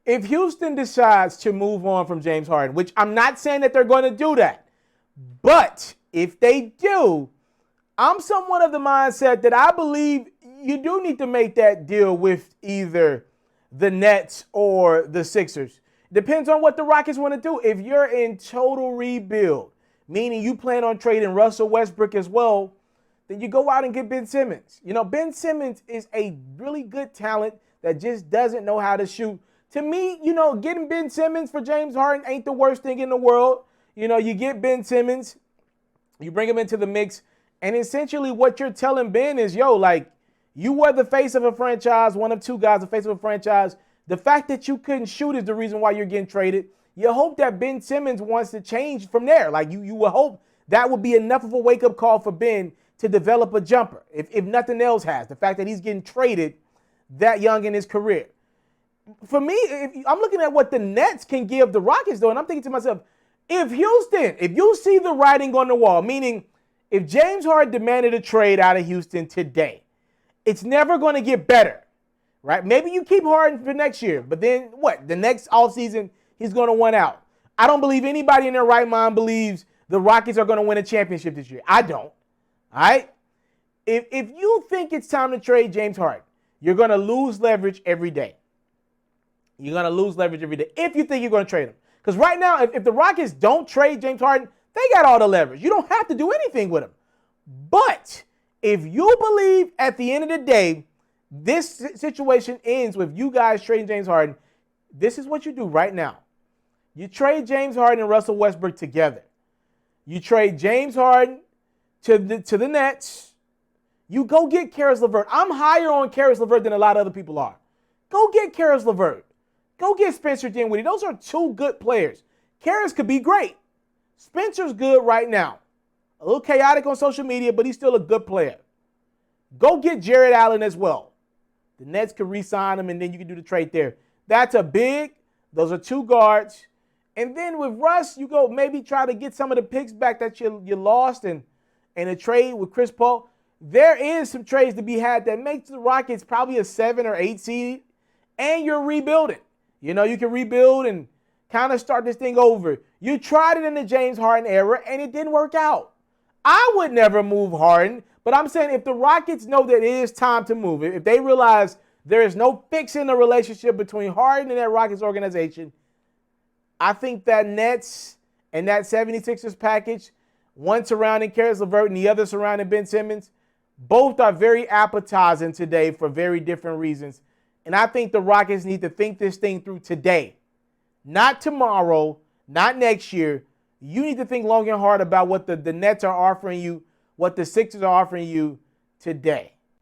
if Houston decides to move on from James Harden, which I'm not saying that they're going to do that, but if they do, I'm somewhat of the mindset that I believe you do need to make that deal with either the Nets or the Sixers. Depends on what the Rockets want to do. If you're in total rebuild, meaning you plan on trading Russell Westbrook as well, then you go out and get Ben Simmons. You know, Ben Simmons is a really good talent that just doesn't know how to shoot. To me, you know, getting Ben Simmons for James Harden ain't the worst thing in the world. You know, you get Ben Simmons, you bring him into the mix, and essentially what you're telling Ben is, yo, like, you were the face of a franchise, one of two guys, the face of a franchise. The fact that you couldn't shoot is the reason why you're getting traded. You hope that Ben Simmons wants to change from there. Like, you would hope that would be enough of a wake-up call for Ben to develop a jumper, if nothing else has. The fact that he's getting traded that young in his career. For me, I'm looking at what the Nets can give the Rockets, though, and I'm thinking to myself, if you see the writing on the wall, meaning if James Harden demanded a trade out of Houston today, it's never going to get better, right? Maybe you keep Harden for next year, but then what? The next offseason, he's going to want out. I don't believe anybody in their right mind believes the Rockets are going to win a championship this year. I don't. All right? If you think it's time to trade James Harden, you're going to lose leverage every day. You're going to lose leverage every day if you think you're going to trade him. Because right now, if the Rockets don't trade James Harden, they got all the leverage. You don't have to do anything with him. But if you believe at the end of the day, this situation ends with you guys trading James Harden, this is what you do right now. You trade James Harden and Russell Westbrook together. You trade James Harden to the Nets. You go get Caris Levert. I'm higher on Caris Levert than a lot of other people are. Go get Caris Levert. Go get Spencer Dinwiddie. Those are two good players. Caris could be great. Spencer's good right now. A little chaotic on social media, but he's still a good player. Go get Jared Allen as well. The Nets could re-sign him, and then you can do the trade there. That's a big. Those are two guards. And then with Russ, you go maybe try to get some of the picks back that you lost in a trade with Chris Paul. There is some trades to be had that makes the Rockets probably a 7 or 8 seed, and you're rebuilding. You know, you can rebuild and kind of start this thing over. You tried it in the James Harden era, and it didn't work out. I would never move Harden, but I'm saying if the Rockets know that it is time to move, if they realize there is no fixing the relationship between Harden and that Rockets organization, I think that Nets and that 76ers package, one surrounding Caris Levert and the other surrounding Ben Simmons, both are very appetizing today for very different reasons. And I think the Rockets need to think this thing through today. Not tomorrow, not next year. You need to think long and hard about what the Nets are offering you, what the Sixers are offering you today.